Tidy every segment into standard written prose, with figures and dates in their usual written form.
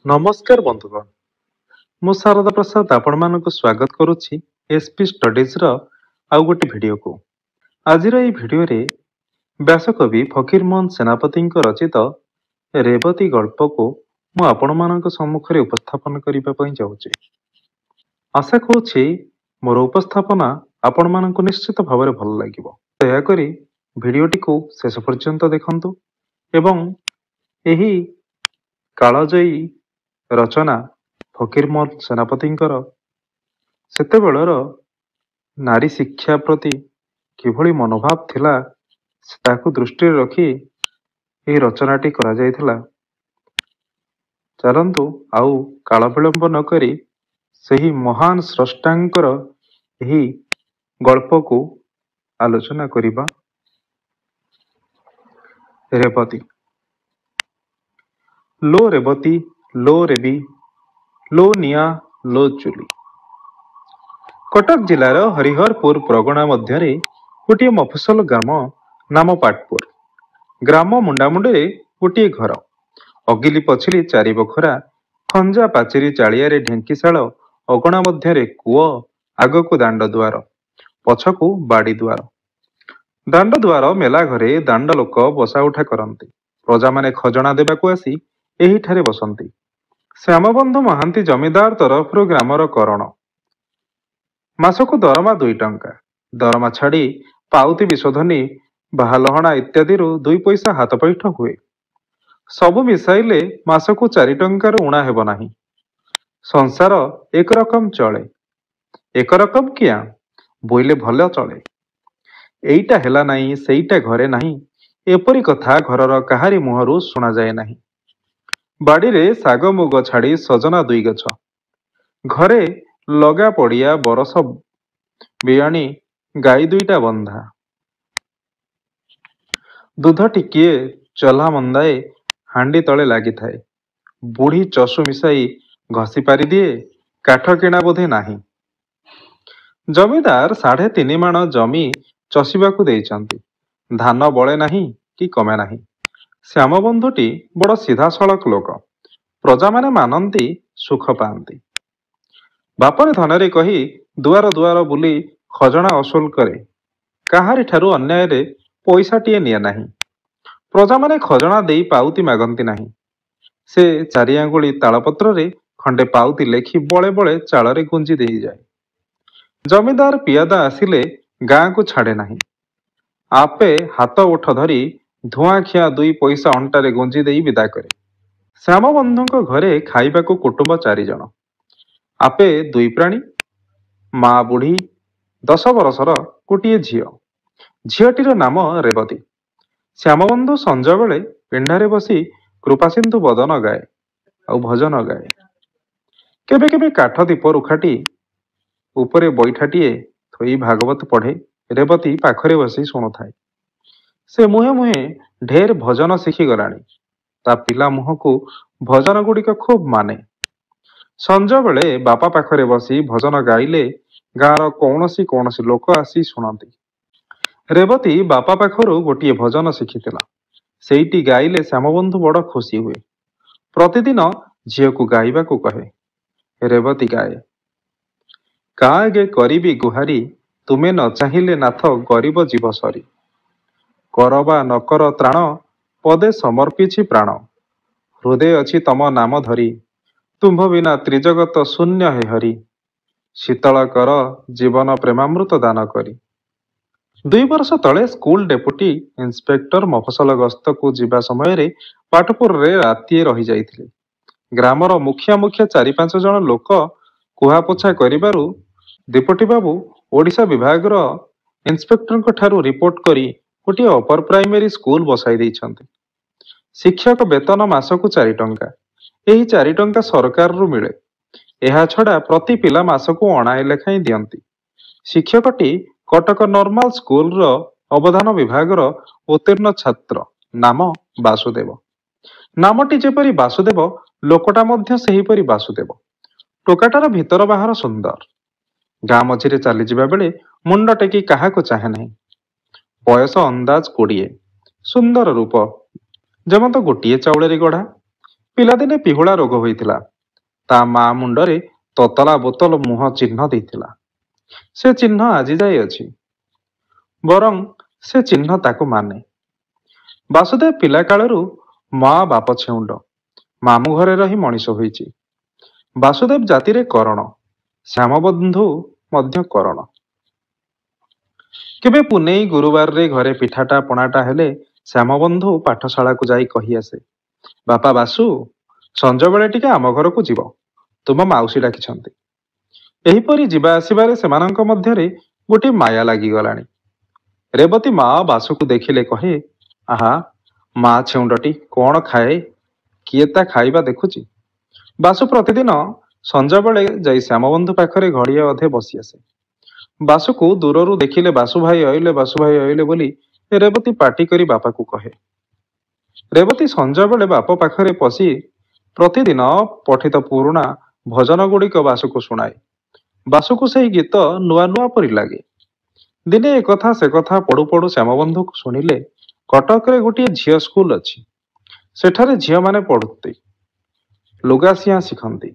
ନମସ୍କାର ବନ୍ଧୁଗଣ, ମୁଁ ଶାରଦା ପ୍ରସାଦ ଆପଣମାନଙ୍କୁ ସ୍ୱାଗତ କରୁଛି ଏସ୍ପି ଷ୍ଟଡିଜ୍ର ଆଉ ଗୋଟେ ଭିଡ଼ିଓକୁ। ଆଜିର ଏହି ଭିଡ଼ିଓରେ ବ୍ୟାସକବି ଫକୀରମୋହନ ସେନାପତିଙ୍କ ରଚିତ ରେବତୀ ଗଳ୍ପକୁ ମୁଁ ଆପଣମାନଙ୍କ ସମ୍ମୁଖରେ ଉପସ୍ଥାପନ କରିବା ପାଇଁ ଯାଉଛି। ଆଶା କରୁଛି ମୋର ଉପସ୍ଥାପନା ଆପଣମାନଙ୍କୁ ନିଶ୍ଚିତ ଭାବରେ ଭଲ ଲାଗିବ। ଦୟାକରି ଭିଡ଼ିଓଟିକୁ ଶେଷ ପର୍ଯ୍ୟନ୍ତ ଦେଖନ୍ତୁ ଏବଂ ଏହି କାଳଜୟୀ ରଚନା ଫକୀରମୋହନ ସେନାପତିଙ୍କର ସେତେବେଳର ନାରୀ ଶିକ୍ଷା ପ୍ରତି କିଭଳି ମନୋଭାବ ଥିଲା ତାକୁ ଦୃଷ୍ଟିରେ ରଖି ଏହି ରଚନାଟି କରାଯାଇଥିଲା। ଚାଲନ୍ତୁ ଆଉ କାଳ ବିଳମ୍ବ ନକରି ସେହି ମହାନ ସ୍ରଷ୍ଟାଙ୍କର ଏହି ଗଳ୍ପକୁ ଆଲୋଚନା କରିବା। ରେବତୀ। ଲୋ ରେବତୀ, ଲୋ ରେବି, ଲୋ ନିଆଁ, ଲୋ ଚୁଲି। କଟକ ଜିଲ୍ଲାର ହରିହରପୁର ପ୍ରଗଣା ମଧ୍ୟରେ ଗୋଟିଏ ମଫସଲ ଗ୍ରାମ ନାମ ପାଟପୁର। ଗ୍ରାମ ମୁଣ୍ଡାମୁଣ୍ଡିରେ ଗୋଟିଏ ଘର, ଅଗିଲି ପଛିଲି ଚାରି ବଖରା, ଖଞ୍ଜା ପାଚେରୀ ଚାଳିଆରେ ଢେଙ୍କିଶାଳ, ଅଗଣା ମଧ୍ୟରେ କୂଅ, ଆଗକୁ ଦାଣ୍ଡ ଦୁଆର, ପଛକୁ ବାଡ଼ି ଦୁଆର। ଦାଣ୍ଡ ଦୁଆର ମେଲା ଘରେ ଦାଣ୍ଡ ଲୋକ ବସା ଉଠା କରନ୍ତି। ପ୍ରଜାମାନେ ଖଜଣା ଦେବାକୁ ଆସି ଏହିଠାରେ ବସନ୍ତି। ଶ୍ୟାମବନ୍ଧୁ ମହାନ୍ତି ଜମିଦାର ତରଫରୁ ଗ୍ରାମର କରଣ। ମାସକୁ ଦରମା 2 ଟଙ୍କା। ଦରମା ଛାଡ଼ି ପାଉତି ବିଶୋଧନୀ, ବାହାଲହଣା ଇତ୍ୟାଦିରୁ 2 ପଇସା ହାତ ପୈଠ ହୁଏ। ସବୁ ମିଶାଇଲେ ମାସକୁ 4 ଟଙ୍କାରୁ ଊଣା ହେବ ନାହିଁ। ସଂସାର ଏକରକମ ଚଳେ। ଏକରକମ କିଆଁ, ବୋଇଲେ ଭଲ ଚଳେ। ଏଇଟା ହେଲା ନାହିଁ, ସେଇଟା ଘରେ ନାହିଁ, ଏପରି କଥା ଘରର କାହାରି ମୁହଁରୁ ଶୁଣାଯାଏ ନାହିଁ। ବାଡ଼ିରେ ଶାଗ ମୁଗ ଛାଡ଼ି ସଜନା 2 ଗଛ। ଘରେ ଲଗା ପଡ଼ିଆ ବରଷ ବିଆଣୀ, ଗାଈ 2ଟା ବନ୍ଧା। ଦୁଧ ଟିକିଏ ଚହ୍ଲା ମନ୍ଦାଏ ହାଣ୍ଡି ତଳେ ଲାଗିଥାଏ। ବୁଢ଼ୀ ଚଷୁ ମିଶାଇ ଘଷି ପାରିଦିଏ। କାଠ କିଣା ବୋଧେ ନାହିଁ। ଜମିଦାର 3.5 ମାଣ ଜମି ଚଷିବାକୁ ଦେଇଛନ୍ତି। ଧାନ ବଳେ ନାହିଁ କି କମେ ନାହିଁ। ଶ୍ୟାମବନ୍ଧୁଟି ବଡ଼ ସିଧାସଳଖ ଲୋକ। ପ୍ରଜାମାନେ ମାନନ୍ତି, ସୁଖ ପାଆନ୍ତି। ବାପରେ ଧନରେ କହି ଦୁଆର ଦୁଆର ବୁଲି ଖଜଣା ଅସୁଲ କରେ। କାହାରିଠାରୁ ଅନ୍ୟାୟରେ ପଇସାଟିଏ ନିଏ ନାହିଁ। ପ୍ରଜାମାନେ ଖଜଣା ଦେଇ ପାଉତି ମାଗନ୍ତି ନାହିଁ। ସେ 4 ଆଙ୍ଗୁଳି ତାଳପତ୍ରରେ ଖଣ୍ଡେ ପାଉତି ଲେଖି ବଳେ ବଳେ ଚାଳରେ ଗୁଞ୍ଜି ଦେଇଯାଏ। ଜମିଦାର ପିଆଦା ଆସିଲେ ଗାଁକୁ ଛାଡ଼େ ନାହିଁ। ଆପେ ହାତ ଓଠ ଧରି ଧୂଆଁଖିଆ 2 ପଇସା ଅଣ୍ଟାରେ ଗୁଞ୍ଜି ଦେଇ ବିଦା କରେ। ଶ୍ୟାମବନ୍ଧୁଙ୍କ ଘରେ ଖାଇବାକୁ କୁଟୁମ୍ବ 4 ଜଣ। ଆପେ 2 ପ୍ରାଣୀ, ମା ବୁଢ଼ୀ, 10 ବରଷର ଗୋଟିଏ ଝିଅ। ଝିଅଟିର ନାମ ରେବତୀ। ଶ୍ୟାମବନ୍ଧୁ ସଞ୍ଜବେଳେ ପିଣ୍ଡାରେ ବସି କୃପାସିନ୍ଧୁ ବଦନ ଗାଏ ଆଉ ଭଜନ ଗାଏ। କେବେ କେବେ କାଠ ଦୀପ ରୁଖାଟି ଉପରେ ବୈଠାଟିଏ ଥୋଇ ଭାଗବତ ପଢ଼େ। ରେବତୀ ପାଖରେ ବସି ଶୁଣୁଥାଏ। ସେ ମୁହେଁ ମୁହେଁ ଢେର ଭଜନ ଶିଖିଗଲାଣି। ତା ପିଲା ମୁହଁକୁ ଭଜନଗୁଡ଼ିକ ଖୁବ୍ ମାନେ। ସଞ୍ଜବେଳେ ବାପା ପାଖରେ ବସି ଭଜନ ଗାଇଲେ ଗାଁର କୌଣସି କୌଣସି ଲୋକ ଆସି ଶୁଣନ୍ତି। ରେବତୀ ବାପା ପାଖରୁ ଗୋଟିଏ ଭଜନ ଶିଖିଥିଲା। ସେଇଟି ଗାଇଲେ ଶ୍ୟାମବନ୍ଧୁ ବଡ଼ ଖୁସି ହୁଏ। ପ୍ରତିଦିନ ଝିଅକୁ ଗାଇବାକୁ କହେ। ରେବତୀ ଗାଏ। କାଆଗେ କରିବି ଗୁହାରି, ତୁମେ ନ ଚାହିଁଲେ ନାଥ ଗରିବ ଜୀବ ସରି। କର ବା ନ କର ତ୍ରାଣ, ପଦେ ସମର୍ପିଛି ପ୍ରାଣ। ହୃଦୟ ଅଛି ତମ ନାମ ଧରି, ତୁମ୍ଭ ବିନା ତ୍ରିଜଗତ ଶୂନ୍ୟ ହେ ହରି। ଶୀତଳ କର ଜୀବନ ପ୍ରେମାମୃତ ଦାନ କରି। 2 ବର୍ଷ ତଳେ ସ୍କୁଲ ଡେପୁଟି ଇନ୍ସପେକ୍ଟର ମଫସଲ ଗସ୍ତକୁ ଯିବା ସମୟରେ ପାଟପୁରରେ ରାତିଏ ରହିଯାଇଥିଲେ। ଗ୍ରାମର ମୁଖିଆ ମୁଖିଆ 4-5 ଜଣ ଲୋକ କୁହାପୋଛା କରିବାରୁ ଡେପୁଟି ବାବୁ ଓଡ଼ିଶା ବିଭାଗର ଇନ୍ସପେକ୍ଟରଙ୍କ ଠାରୁ ରିପୋର୍ଟ କରି ଗୋଟିଏ ଅପର ପ୍ରାଇମେରୀ ସ୍କୁଲ ବସାଇ ଦେଇଛନ୍ତି। ଶିକ୍ଷକ ବେତନ ମାସକୁ 4 ଟଙ୍କା। ଏହି 4 ଟଙ୍କା ସରକାରରୁ ମିଳେ। ଏହାଛଡ଼ା ପ୍ରତି ପିଲା ମାସକୁ ଅଣାଏ ଲେଖାଏଁ ଦିଅନ୍ତି। ଶିକ୍ଷକଟି କଟକ ନର୍ମାଲ ସ୍କୁଲର ଅବଧାନ ବିଭାଗର ଉତ୍ତୀର୍ଣ୍ଣ ଛାତ୍ର। ନାମ ବାସୁଦେବ। ନାମଟି ଯେପରି ବାସୁଦେବ, ଲୋକଟା ମଧ୍ୟ ସେହିପରି ବାସୁଦେବ। ଟୋକାଟାର ଭିତର ବାହାର ସୁନ୍ଦର। ଗାଁ ମଝିରେ ଚାଲିଯିବା ବେଳେ ମୁଣ୍ଡ ଟେକି କାହାକୁ ଚାହେଁ ନାହିଁ। ବୟସ ଅନ୍ଦାଜ 20। ସୁନ୍ଦର ରୂପ, ଯେମନ୍ତ ଗୋଟିଏ ଚାଉଳରେ ଗଢ଼ା। ପିଲାଦିନେ ପିହୁଳା ରୋଗ ହୋଇଥିଲା। ତା ମା ମୁଣ୍ଡରେ ତତଲା ବୋତଲ ମୁହଁ ଚିହ୍ନ ଦେଇଥିଲା। ସେ ଚିହ୍ନ ଆଜି ଯାଏ ଅଛି। ବରଂ ସେ ଚିହ୍ନ ତାକୁ ମାନେ। ବାସୁଦେବ ପିଲାକାଳରୁ ମା ବାପ ଛେଉଣ୍ଡ, ମାମୁଁ ଘରେ ରହି ମଣିଷ ହୋଇଛି। ବାସୁଦେବ ଜାତିରେ କରଣ, ଶ୍ୟାମବନ୍ଧୁ ମଧ୍ୟ କରଣ। କେବେ ପୁନେଇ ଗୁରୁବାରରେ ଘରେ ପିଠାଟା ପଣାଟା ହେଲେ ଶ୍ୟାମବନ୍ଧୁ ପାଠଶାଳାକୁ ଯାଇ କହି ଆସେ, ବାପା ବାସୁ, ସଞ୍ଜବେଳେ ଟିକେ ଆମ ଘରକୁ ଯିବ, ତୁମ ମାଉସୀ ଡାକିଛନ୍ତି। ଏହିପରି ଯିବା ଆସିବାରେ ସେମାନଙ୍କ ମଧ୍ୟରେ ଗୋଟିଏ ମାୟା ଲାଗିଗଲାଣି। ରେବତୀ ମା ବାସୁକୁ ଦେଖିଲେ କହେ, ଆହା, ମା ଛେଉଣ୍ଡଟି କ'ଣ ଖାଏ, କିଏ ତା ଖାଇବା ଦେଖୁଛି। ବାସୁ ପ୍ରତିଦିନ ସଞ୍ଜବେଳେ ଯାଇ ଶ୍ୟାମବନ୍ଧୁ ପାଖରେ ଘଡ଼ିଏ ଅଧେ ବସି ଆସେ। ବାସୁକୁ ଦୂରରୁ ଦେଖିଲେ ବାସୁ ଭାଇ ଅଇଲେ ବୋଲି ରେବତୀ ପାଟି କରି ବାପାକୁ କହେ। ରେବତୀ ସଞ୍ଜବେଳେ ବାପ ପାଖରେ ପଶି ପ୍ରତିଦିନ ପଠିତ ପୁରୁଣା ଭଜନ ଗୁଡ଼ିକ ବାସୁକୁ ଶୁଣାଏ। ବାସୁକୁ ସେହି ଗୀତ ନୂଆ ନୂଆ ପରି ଲାଗେ। ଦିନେ ଏକଥା ସେ କଥା ପଡ଼ୁ ପଡ଼ୁ ଶ୍ୟାମବନ୍ଧୁକୁ ଶୁଣିଲେ, କଟକରେ ଗୋଟିଏ ଝିଅ ସ୍କୁଲ ଅଛି। ସେଠାରେ ଝିଅମାନେ ପଢ଼ନ୍ତି, ଲୁଗାସିଆଁ ଶିଖନ୍ତି।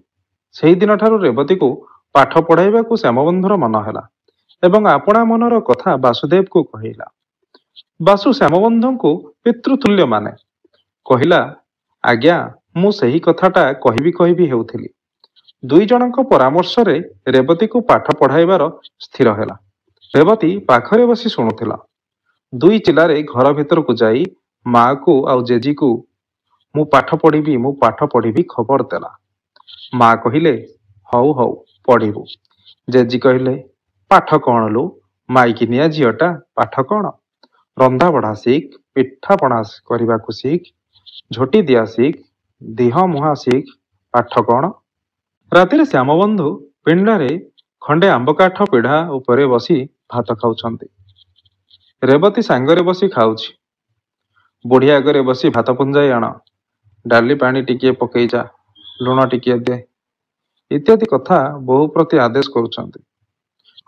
ସେହିଦିନଠାରୁ ରେବତୀକୁ ପାଠ ପଢ଼ାଇବାକୁ ଶ୍ୟାମବନ୍ଧୁର ମନ ହେଲା ଏବଂ ଆପଣା ମନର କଥା ବାସୁଦେବକୁ କହିଲା। ବାସୁ ଶ୍ୟାମବନ୍ଧୁଙ୍କୁ ପିତୃତୁଲ୍ୟ ମାନେ। କହିଲା, ଆଜ୍ଞା, ମୁଁ ସେହି କଥାଟା କହିବି ହେଉଥିଲି। ଦୁଇ ଜଣଙ୍କ ପରାମର୍ଶରେ ରେବତୀକୁ ପାଠ ପଢ଼ାଇବାର ସ୍ଥିର ହେଲା। ରେବତୀ ପାଖରେ ବସି ଶୁଣୁଥିଲା। ଦୁଇ ଚିଲାରେ ଘର ଭିତରକୁ ଯାଇ ମାଆକୁ ଆଉ ଜେଜିକୁ ମୁଁ ପାଠ ପଢ଼ିବି ଖବର ଦେଲା। ମା କହିଲେ, ହଉ ହଉ ପଢ଼ିବୁ। ଜେଜି କହିଲେ, ପାଠ କ'ଣ ଲୋ, ମାଇକିନିଆ ଝିଅଟା, ପାଠ କ'ଣ? ରନ୍ଧାବଢ଼ା ଶିଖ, ପିଠାପଣା କରିବାକୁ ଶିଖ, ଝୋଟି ଦିଆ ଶିଖ, ଦିହ ମୁହାଁ ଶିଖ, ପାଠ କ'ଣ? ରାତିରେ ଶ୍ୟାମବନ୍ଧୁ ପିଣ୍ଡାରେ ଖଣ୍ଡେ ଆମ୍ବକାଠ ପିଢ଼ା ଉପରେ ବସି ଭାତ ଖାଉଛନ୍ତି। ରେବତୀ ସାଙ୍ଗରେ ବସି ଖାଉଛି। ବୁଢ଼ୀ ଆଗରେ ବସି ଭାତ ପୁଞ୍ଜାଇ ଆଣ, ଡାଲି ପାଣି ଟିକିଏ ପକେଇ ଯା, ଲୁଣ ଟିକିଏ ଦେ, ଇତ୍ୟାଦି କଥା ବୋହୂ ପ୍ରତି ଆଦେଶ କରୁଛନ୍ତି।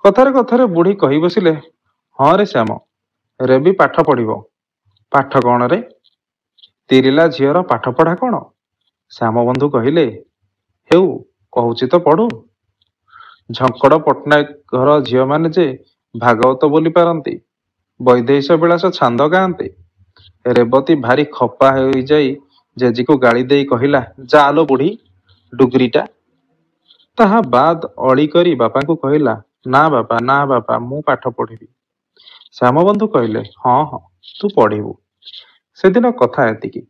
କଥାରେ କଥାରେ ବୁଢ଼ୀ କହି ବସିଲେ, ହଁ ରେ ଶ୍ୟାମ, ରେବି ପାଠ ପଢ଼ିବ। ପାଠ କ'ଣ ରେ? ତିରିଲା ଝିଅର ପାଠ ପଢ଼ା କ'ଣ? ଶ୍ୟାମବନ୍ଧୁ କହିଲେ, ହେଉ, କହୁଛି ତ ପଢ଼ୁ। ଝଙ୍କଡ଼ ପଟ୍ଟନାୟକ ଘର ଝିଅମାନେ ଯେ ଭାଗବତ ବୋଲି ପାରନ୍ତି, ବୈଦେହୀଶ ବିଳାସ ଛାନ୍ଦ ଗାଆନ୍ତି। ରେବତୀ ଭାରି ଖପା ହୋଇଯାଇ ଜେଜିକୁ ଗାଳି ଦେଇ କହିଲା, ଯା ଲୋ ବୁଢ଼ୀ, ଡୁଗ୍ରିଟା। ତାହା ବାଦ ଅଳି କରି ବାପାଙ୍କୁ କହିଲା, ନା ବାପା, ମୁଁ ପାଠ ପଢ଼ିବି। ଶ୍ୟାମବନ୍ଧୁ କହିଲେ, ହଁ ହଁ, ତୁ ପଢ଼ିବୁ। ସେଦିନ କଥା ଏତିକି।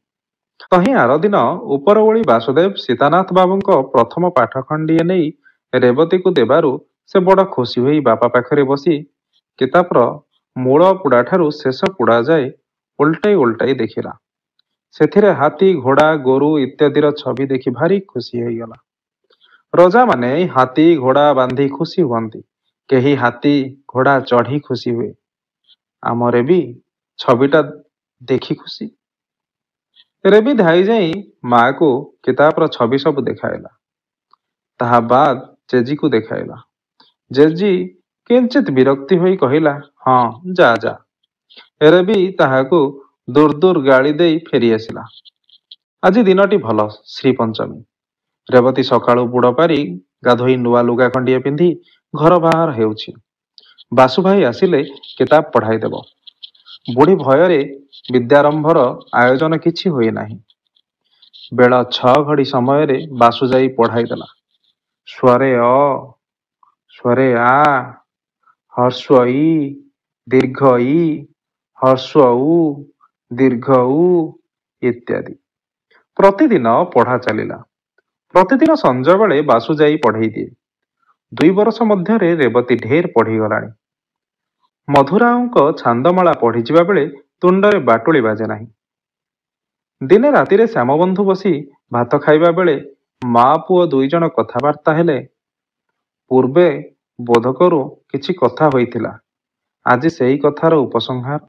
ତହିଁ ଆରଦିନ ଉପରଓଳି ବାସୁଦେବ ସୀତାନାଥ ବାବୁଙ୍କ ପ୍ରଥମ ପାଠ ଖଣ୍ଡିଏ ନେଇ ରେବତୀକୁ ଦେବାରୁ ସେ ବଡ଼ ଖୁସି ହୋଇ ବାପା ପାଖରେ ବସି କିତାପର ମୂଳ ପୁଡ଼ାଠାରୁ ଶେଷ ପୁଡ଼ା ଯାଏ ଓଲଟାଇ ଦେଖିଲା। ସେଥିରେ ହାତୀ, ଘୋଡ଼ା, ଗୋରୁ ଇତ୍ୟାଦିର ଛବି ଦେଖି ଭାରି ଖୁସି ହୋଇଗଲା। ରଜାମାନେ ହାତୀ ଘୋଡ଼ା ବାନ୍ଧି ଖୁସି ହୁଅନ୍ତି, କେହି ହାତୀ ଘୋଡ଼ା ଚଢ଼ି ଖୁସି ହୁଏ। ଆମ ରେବି ଛବିଟା ଦେଖି ଖୁସି। ରେବି ଧାଇଁ ଯାଇ ମାଆକୁ କିତାପର ଛବି ସବୁ ଦେଖାଇଲା। ତାହା ବାଦ ଜେଜିକୁ ଦେଖାଇଲା। ଜେଜି କିଞ୍ଚିତ୍ ବିରକ୍ତି ହୋଇ କହିଲା, ହଁ, ଯା ଯା। ରେବି ତାହାକୁ ଦୂର ଗାଳି ଦେଇ ଫେରି ଆସିଲା। ଆଜି ଦିନଟି ଭଲ, ଶ୍ରୀପଞ୍ଚମୀ। ରେବତୀ ସକାଳୁ ବୁଡ଼ ପାରି ଗାଧୋଇ ନୂଆ ଲୁଗା ଖଣ୍ଡିଏ ପିନ୍ଧି ଘର ବାହାର ହେଉଛି। ବାସୁଭାଇ ଆସିଲେ କିତାବ ପଢ଼ାଇଦେବ। ବୁଢ଼ୀ ଭୟରେ ବିଦ୍ୟାରମ୍ଭର ଆୟୋଜନ କିଛି ହୋଇ ନାହିଁ। ବେଳ 6 ଘଡ଼ି ସମୟରେ ବାସୁ ଯାଇ ପଢ଼ାଇଦେଲା। ସ୍ୱରେ ଅ, ସ୍ୱରେ ଆ, ହର୍ଷ୍ ଇ, ଦୀର୍ଘ ଇ, ହର୍ଷ୍ ଉ, ଦୀର୍ଘ ଉ ଇତ୍ୟାଦି। ପ୍ରତିଦିନ ପଢ଼ା ଚାଲିଲା। ପ୍ରତିଦିନ ସଞ୍ଜବେଳେ ବାସୁ ଯାଇ ପଢ଼େଇ ଦିଏ। 2 ବର୍ଷ ମଧ୍ୟରେ ରେବତୀ ଢେର ପଢ଼ିଗଲାଣି। ମଧୁରାଓଙ୍କ ଛାନ୍ଦମାଳା ପଢ଼ିଯିବା ବେଳେ ତୁଣ୍ଡରେ ବାଟୁଳି ବାଜେ ନାହିଁ। ଦିନେ ରାତିରେ ଶ୍ୟାମବନ୍ଧୁ ବସି ଭାତ ଖାଇବା ବେଳେ ମା ପୁଅ 2 ଜଣ କଥାବାର୍ତ୍ତା ହେଲେ। ପୂର୍ବେ ବୋଧକରୁ କିଛି କଥା ହୋଇଥିଲା, ଆଜି ସେହି କଥାର ଉପସଂହାର।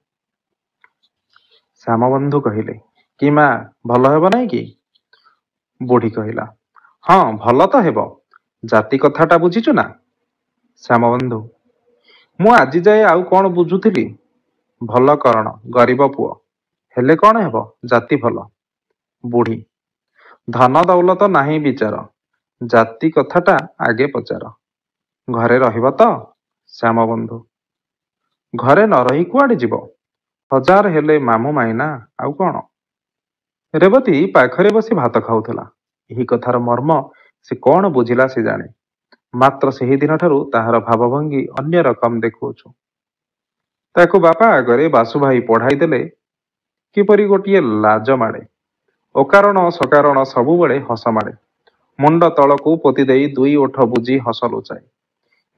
ଶ୍ୟାମବନ୍ଧୁ କହିଲେ, କି ମା, ଭଲ ହେବ ନାହିଁ କି? ବୁଢ଼ୀ କହିଲା, ହଁ, ଭଲ ତ ହେବ। ଜାତି କଥାଟା ବୁଝିଛୁ ନା? ଶ୍ୟାମବନ୍ଧୁ, ମୁଁ ଆଜି ଯାଏ ଆଉ କ'ଣ ବୁଝୁଥିଲି? ଭଲ କରଣ, ଗରିବ ପୁଅ, ହେଲେ କ'ଣ ହେବ, ଜାତି ଭଲ। ବୁଢ଼ୀ, ଧନ ଦୌଲତ ନାହିଁ ବିଚାର, ଜାତି କଥାଟା ଆଗେ ପଚାର। ଘରେ ରହିବ ତ? ଶ୍ୟାମ ବନ୍ଧୁ। ଘରେ ନ ରହି କୁଆଡ଼େ ଯିବ? ହଜାର ହେଲେ ମାମୁଁ ମାଇନା, ଆଉ କ'ଣ? ରେବତୀ ପାଖରେ ବସି ଭାତ ଖାଉଥିଲା। ଏହି କଥାର ମର୍ମ ସେ କ'ଣ ବୁଝିଲା ସେ ଜାଣେ। ମାତ୍ର ସେହି ଦିନଠାରୁ ତାହାର ଭାବଭଙ୍ଗୀ ଅନ୍ୟ ରକମ ଦେଖୁଅଛୁ। ତାକୁ ବାପା ଆଗରେ ବାସୁଭାଇ ପଢ଼ାଇ ଦେଲେ କିପରି ଗୋଟିଏ ଲାଜ ମାଡ଼େ। ଅକାରଣ ସକାରଣ ସବୁବେଳେ ହସ ମାଡ଼େ। ମୁଣ୍ଡ ତଳକୁ ପୋତି ଦେଇ ଦୁଇ ଓଠ ବୁଜି ହସ ଲୁଚାଏ।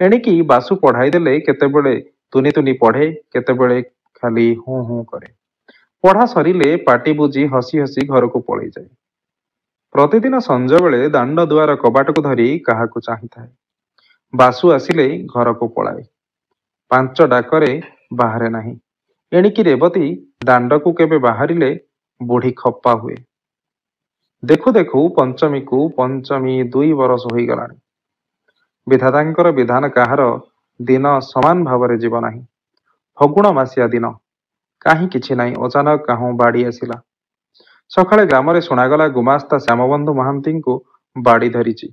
ଏଣିକି ବାସୁ ପଢ଼ାଇ ଦେଲେ କେତେବେଳେ ତୁନି ତୁନି ପଢ଼େ, କେତେବେଳେ ଖାଲି ହୁଁ ହୁଁ କରେ। ପଢ଼ା ସରିଲେ ପାଟି ବୁଜି ହସି ହସି ଘରକୁ ପଳେଇଯାଏ। ପ୍ରତିଦିନ ସଞ୍ଜବେଳେ ଦାଣ୍ଡ ଦୁଆର କବାଟକୁ ଧରି କାହାକୁ ଚାହିଁଥାଏ। ବାସୁ ଆସିଲେ ଘରକୁ ପଳାଏ। ପାଞ୍ଚ ଡାକରେ ବାହାରେ ନାହିଁ। ଏଣିକି ରେବତୀ ଦାଣ୍ଡକୁ କେବେ ବାହାରିଲେ ବୁଢ଼ୀ ଖପା ହୁଏ। ଦେଖୁ ଦେଖୁ ପଞ୍ଚମୀ 2 ବରଷ ହୋଇଗଲାଣି। ବିଧାତାଙ୍କର ବିଧାନ କାହାର ଦିନ ସମାନ ଭାବରେ ଯିବ ନାହିଁ। ଫଗୁଣ ମାସିଆ ଦିନ। କାହିଁ କିଛି ନାହିଁ, ଅଚାନକ କାହୁଁ ବାଡ଼ି ଆସିଲା। ସକାଳେ ଗ୍ରାମରେ ଶୁଣାଗଲା ଗୁମାସ୍ତା ଶ୍ୟାମବନ୍ଧୁ ମହାନ୍ତିଙ୍କୁ ବାଡ଼ି ଧରିଛି।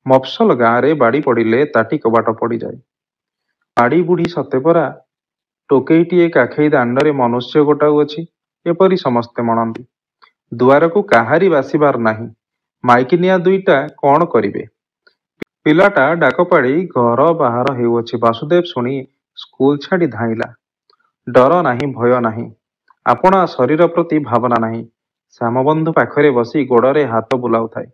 ମଫସଲ ଗାଁରେ ବାଡ଼ି ପଡ଼ିଲେ ତାଟି କବାଟ ପଡ଼ିଯାଏ। ବାଡ଼ି ବୁଢ଼ୀ ସତେ ପରା, ଟୋକେଇଟିଏ କାଖେଇ ଦାଣ୍ଡରେ ମନୁଷ୍ୟ ଗୋଟାଉଅଛି, ଏପରି ସମସ୍ତେ ମଣନ୍ତି। ଦୁଆରକୁ କାହାରି ବାସିବାର ନାହିଁ। ମାଇକିନିଆ ଦୁଇଟା କ'ଣ କରିବେ? ପିଲାଟା ଡାକ ପାଡ଼ି ଘର ବାହାର ହେଉଅଛି। ବାସୁଦେବ ଶୁଣି ସ୍କୁଲ ଛାଡ଼ି ଧାଇଁଲା। ଡର ନାହିଁ, ଭୟ ନାହିଁ, ଆପଣା ଶରୀର ପ୍ରତି ଭାବନା ନାହିଁ। ଶ୍ୟାମବନ୍ଧୁ ପାଖରେ ବସି ଗୋଡ଼ରେ ହାତ ବୁଲାଉଥାଏ।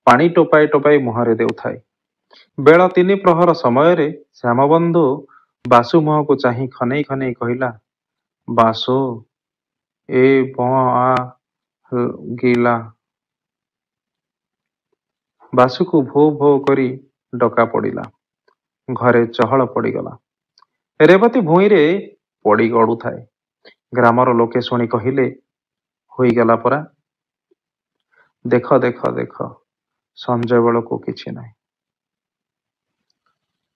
ପାଣି ଟୋପାଏ ଟୋପାଏ ମୁହଁରେ ଦେଉଥାଏ। ବେଳ 3 ପ୍ରହର ସମୟରେ ଶ୍ୟାମବନ୍ଧୁ ବାସୁ ମୁହଁକୁ ଚାହିଁ ଖନେଇ ଖନେଇ କହିଲା, ବାସୁ, ଏ ବଁ ଗିଲା। ବାସୁକୁ ଭୋ ଭୋ କରି ଡକା ପଡ଼ିଲା। ଘରେ ଚହଳ ପଡ଼ିଗଲା। ରେବତୀ ଭୂଇଁରେ ପଡ଼ି ଗଡ଼ୁଥାଏ। ଗ୍ରାମର ଲୋକେ ଶୁଣି କହିଲେ, ହୋଇଗଲା ପରା। ଦେଖ ଦେଖ ଦେଖ, ସଞ୍ଜ ବେଳକୁ କିଛି ନାହିଁ।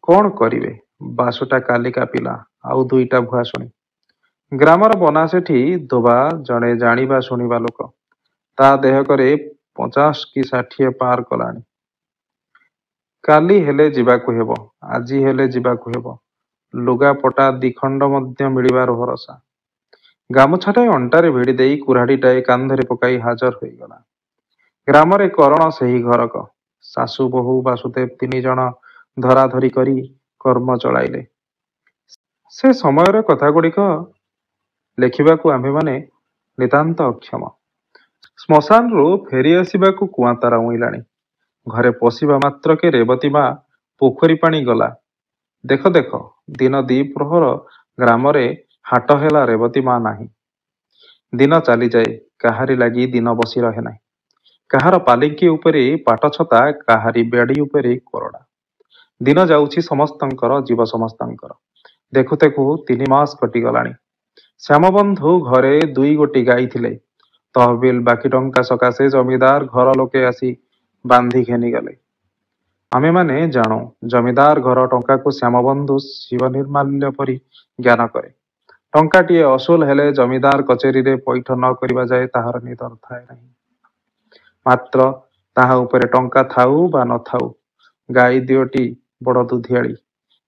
କ'ଣ କରିବେ? ବାସୁଟା କାଲିକା ପିଲା, ଆଉ 2ଟା ଭୁଆସୁଣୀ। ଗ୍ରାମର ବନା ସେଠି ଧୋବା, ଜଣେ ଜାଣିବା ଶୁଣିବା ଲୋକ। ତା ଦେହକରେ 50 କି 60 ପାର କଲାଣି। କାଲି ହେଲେ ଯିବାକୁ ହେବ, ଆଜି ହେଲେ ଯିବାକୁ ହେବ। ଲୁଗାପଟା 2 ଖଣ୍ଡ ମଧ୍ୟ ମିଳିବାର ଭରସା। ଗାମୁଛାଟାଏ ଅଣ୍ଟାରେ ଭିଡ଼ି ଦେଇ କୁରାଢ଼ିଟାଏ କାନ୍ଧରେ ପକାଇ ହାଜର ହୋଇଗଲା। ଗ୍ରାମରେ କରଣ ସେହି ଘରକ। ଶାଶୁ ବୋହୂ ବାସୁଦେବ 3 ଜଣ ଧରାଧରି କରି କର୍ମ ଚଳାଇଲେ। ସେ ସମୟର କଥାଗୁଡ଼ିକ ଲେଖିବାକୁ ଆମ୍ଭେମାନେ ନିତାନ୍ତ ଅକ୍ଷମ। ଶ୍ମଶାନରୁ ଫେରି ଆସିବାକୁ କୁଆଁତାରା ଉଇଁଲାଣି। ଘରେ ପଶିବା ମାତ୍ରକେ ରେବତୀ ମା ପୋଖରୀ ପାଣି ଗଲା। ଦେଖ ଦେଖ, ଦିନ 2 ପ୍ରହର ଗ୍ରାମରେ ହାଟ ହେଲା, ରେବତୀ ମା ନାହିଁ। ଦିନ ଚାଲିଯାଏ, କାହାରି ଲାଗି ଦିନ ବସି ରହେ ନାହିଁ। କାହାର ପାଲିଙ୍କି ଉପରେ ପାଟଛତା, କାହାରି ବେଡ଼ି ଉପରେ କୋରଡ଼ା। ଦିନ ଯାଉଛି ସମସ୍ତଙ୍କର, ଯିବ ସମସ୍ତଙ୍କର। ଦେଖୁ ଦେଖୁ 3 ମାସ କଟିଗଲାଣି। ଶ୍ୟାମବନ୍ଧୁ ଘରେ 2 ଗୋଟି ଗାଈ ଥିଲେ। ତହବିଲ ବାକି ଟଙ୍କା ସକାଶେ ଜମିଦାର ଘର ଲୋକେ ଆସି ବାନ୍ଧି ଘେନିଗଲେ। ଆମେମାନେ ଜାଣୁ, ଜମିଦାର ଘର ଟଙ୍କାକୁ ଶ୍ୟାମବନ୍ଧୁ ଶିବ ନିର୍ମାଲ୍ୟ ପରି ଜ୍ଞାନ କରେ। ଟଙ୍କାଟିଏ ଅସୁଲ ହେଲେ ଜମିଦାର କଚେରୀରେ ପଇଠ ନ କରିବା ଯାଏ ତାହାର ନିଦର ଥାଏ ନାହିଁ। ମାତ୍ର ତାହା ଉପରେ ଟଙ୍କା ଥାଉ ବା ନଥାଉ, ଗାଈ 2ଟି ବଡ଼ ଦୁଧିଆଳି,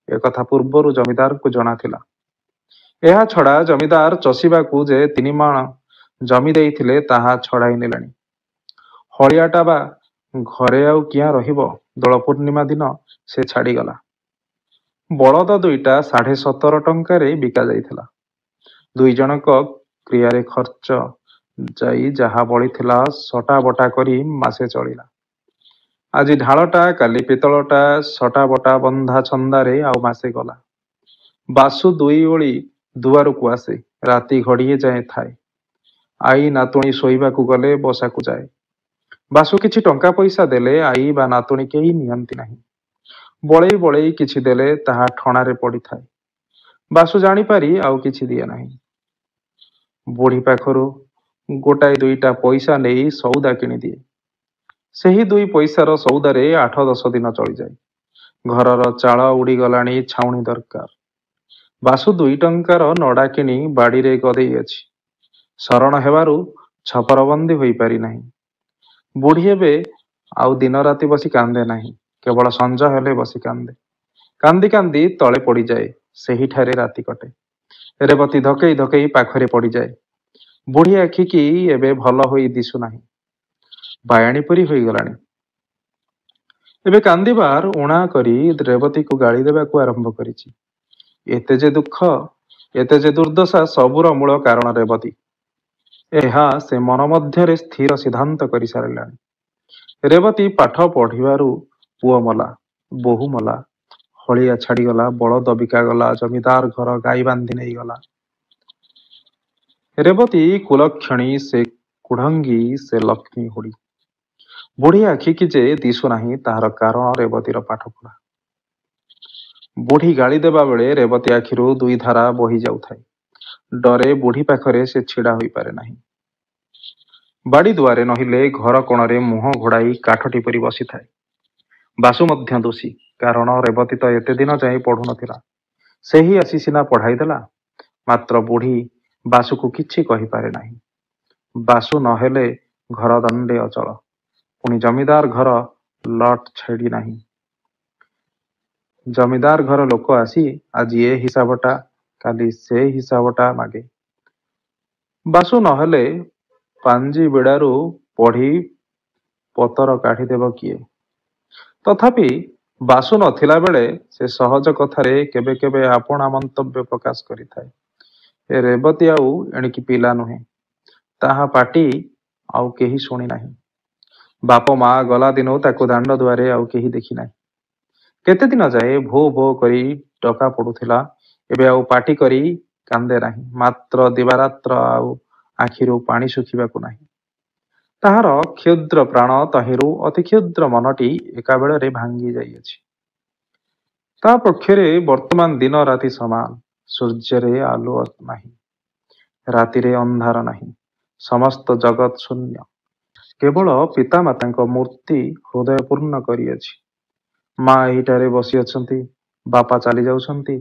ଏକଥା ପୂର୍ବରୁ ଜମିଦାରଙ୍କୁ ଜଣାଥିଲା। ଏହା ଛଡ଼ା ଜମିଦାର ଚଷିବାକୁ ଯେ 3 ମାଣ ଜମି ଦେଇଥିଲେ, ତାହା ଛଡ଼ାଇ ନେଲେଣି। ହଳିଆଟା ବା ଘରେ ଆଉ କିଆଁ ରହିବ? ଦୋଳ ପୂର୍ଣ୍ଣିମା ଦିନ ସେ ଛାଡ଼ିଗଲା। ବଳଦ 2ଟା 17.5 ଟଙ୍କାରେ ବିକା ଯାଇଥିଲା। 2 ଜଣଙ୍କ କ୍ରିୟାରେ ଖର୍ଚ୍ଚ ଯାଇ ଯାହା ବଳିଥିଲା ସଟା ବଟା କରି ମାସେ ଚଳିଲା। ଆଜି ଢାଳଟା, କାଲି ପିତଳଟା, ସଟା ବଟା ବନ୍ଧା ଛନ୍ଦାରେ ଆଉ ମାସେ ଗଲା। ବାସୁ 2 ଓଳି ଦୁଆରକୁ ଆସେ, ରାତି ଘଡ଼ିଏ ଯାଏଁ ଥାଏ। ଆଈ ନାତୁଣୀ ଶୋଇବାକୁ ଗଲେ ବସାକୁ ଯାଏ। ବାସୁ କିଛି ଟଙ୍କା ପଇସା ଦେଲେ ଆଈ ବା ନାତୁଣୀ କେହି ନିଅନ୍ତି ନାହିଁ। ବଳେଇ ବଳେଇ କିଛି ଦେଲେ ତାହା ଠଣାରେ ପଡ଼ିଥାଏ। ବାସୁ ଜାଣିପାରି ଆଉ କିଛି ଦିଏ ନାହିଁ। ବୁଢ଼ୀ ପାଖରୁ ଗୋଟାଏ 2ଟା ପଇସା ନେଇ ସଉଦା କିଣିଦିଏ। ସେହି 2 ପଇସାର ସଉଦାରେ 8-10 ଦିନ ଚଳିଯାଏ। ଘରର ଚାଳ ଉଡ଼ିଗଲାଣି, ଛାଉଣି ଦରକାର। ବାସୁ 2 ଟଙ୍କାର ନଡ଼ା କିଣି ବାଡ଼ିରେ ଗଦେଇ ଅଛି। ଶରଣ ହେବାରୁ ଛପରବନ୍ଦୀ ହୋଇପାରି ନାହିଁ। ବୁଢ଼ୀ ଏବେ ଆଉ ଦିନ ରାତି ବସି କାନ୍ଦେ ନାହିଁ, କେବଳ ସଞ୍ଜ ହେଲେ ବସି କାନ୍ଦେ। କାନ୍ଦି କାନ୍ଦି ତଳେ ପଡ଼ିଯାଏ, ସେହିଠାରେ ରାତି କଟେ। ରେବତୀ ଧକେଇ ଧକେଇ ପାଖରେ ପଡ଼ିଯାଏ। ବୁଢ଼ୀ ଆଖିକି ଏବେ ଭଲ ହୋଇ ଦିଶୁନାହିଁ, ବାୟାଣୀ ପରି ହୋଇଗଲାଣି। ଏବେ କାନ୍ଦିବାର ଉଣା କରି ରେବତୀକୁ ଗାଳି ଦେବାକୁ ଆରମ୍ଭ କରିଛି। ଏତେ ଯେ ଦୁଃଖ, ଏତେ ଯେ ଦୁର୍ଦ୍ଦଶା, ସବୁର ମୂଳ କାରଣ ରେବତୀ। ଏହା ସେ ମନ ମଧ୍ୟରେ ସ୍ଥିର ସିଦ୍ଧାନ୍ତ କରିସାରିଲାଣି। ରେବତୀ ପାଠ ପଢ଼ିବାରୁ ପୁଅ ମଲା, ବୋହୂ ମଲା, ହଳିଆ ଛାଡ଼ିଗଲା, ବଳଦ ବିକାଗଲା, ଜମିଦାର ଘର ଗାଈ ବାନ୍ଧି ନେଇଗଲା। ରେବତୀ କୁଲକ୍ଷଣୀ, ସେ କୁଢ଼ଙ୍ଗୀ, ସେ ଲକ୍ଷ୍ମୀ ହୁଡ଼ି। ବୁଢ଼ୀ ଆଖିକି ଯେ ଦିଶୁନାହିଁ, ତାହାର କାରଣ ରେବତୀର ପାଠପଢ଼ା। ବୁଢ଼ୀ ଗାଳି ଦେବା ବେଳେ ରେବତୀ ଆଖିରୁ ଦୁଇ ଧାରା ବହି ଯାଉଥାଏ। ଡରେ ବୁଢ଼ୀ ପାଖରେ ସେ ଛିଡ଼ା ହୋଇପାରେ ନାହିଁ। ବାଡ଼ି ଦୁଆରେ ନହିଲେ ଘର କୋଣରେ ମୁହଁ ଘୋଡ଼ାଇ କାଠଟି ପରି ବସିଥାଏ। ବାସୁ ମଧ୍ୟ ଦୋଷୀ, କାରଣ ରେବତୀ ତ ଏତେ ଦିନ ଯାଏ ପଢ଼ୁନଥିଲା। ସେହି ଆସି ସିନା ପଢ଼ାଇ ଦେଲା। ମାତ୍ର ବୁଢ଼ୀ ବାସୁକୁ କିଛି କହିପାରେ ନାହିଁ। ବାସୁ ନହେଲେ ଘର ଦଣ୍ଡେ ଅଚଳ। ପୁଣି ଜମିଦାର ଘର ଲଟ୍ ଛାଡ଼ି ନାହିଁ। ଜମିଦାର ଘର ଲୋକ ଆସି ଆଜି ଏ ହିସାବଟା, କାଲି ସେ ହିସାବଟା ମାଗେ। ବାସୁ ନହେଲେ ପାଞ୍ଜି ବିଡ଼ାରୁ ପଢ଼ି ପତର କାଢ଼ିଦେବ କିଏ? ତଥାପି ବାସୁ ନଥିଲା ବେଳେ ସେ ସହଜ କଥାରେ କେବେ କେବେ ଆପଣା ମନ୍ତବ୍ୟ ପ୍ରକାଶ କରିଥାଏ। ଏ ରେବତୀ ଆଉ ଏଣିକି ପିଲା ନୁହେଁ। ତାହା ପାଟି ଆଉ କେହି ଶୁଣି ନାହିଁ। ବାପ ମା ଗଲା ଦିନୁ ତାକୁ ଦାଣ୍ଡ ଦୁଆରେ ଆଉ କେହି ଦେଖି ନାହିଁ। କେତେ ଦିନ ଯାଏ ଭୋ ଭୋ କରି ଡକା ପଡ଼ୁଥିଲା, ଏବେ ଆଉ ପାଟି କରି କାନ୍ଦେ ନାହିଁ। ମାତ୍ର ଦିବାରାତ୍ର ଆଉ ଆଖିରୁ ପାଣି ଶୁଖିବାକୁ ନାହିଁ। ତାହାର କ୍ଷୁଦ୍ର ପ୍ରାଣ ତହିଁରୁ ଅତି କ୍ଷୁଦ୍ର ମନଟି ଏକାବେଳରେ ଭାଙ୍ଗି ଯାଇଅଛି। ତା ପକ୍ଷରେ ବର୍ତ୍ତମାନ ଦିନ ରାତି ସମାନ। ସୂର୍ଯ୍ୟରେ ଆଲୁଅ ନାହିଁ, ରାତିରେ ଅନ୍ଧାର ନାହିଁ, ସମସ୍ତ ଜଗତ ଶୂନ୍ୟ। କେବଳ ପିତାମାତାଙ୍କ ମୂର୍ତ୍ତି ହୃଦୟ ପୂର୍ଣ୍ଣ କରିଅଛି। ମା ଏହିଠାରେ ବସି ଅଛନ୍ତି, ବାପା ଚାଲି ଯାଉଛନ୍ତି।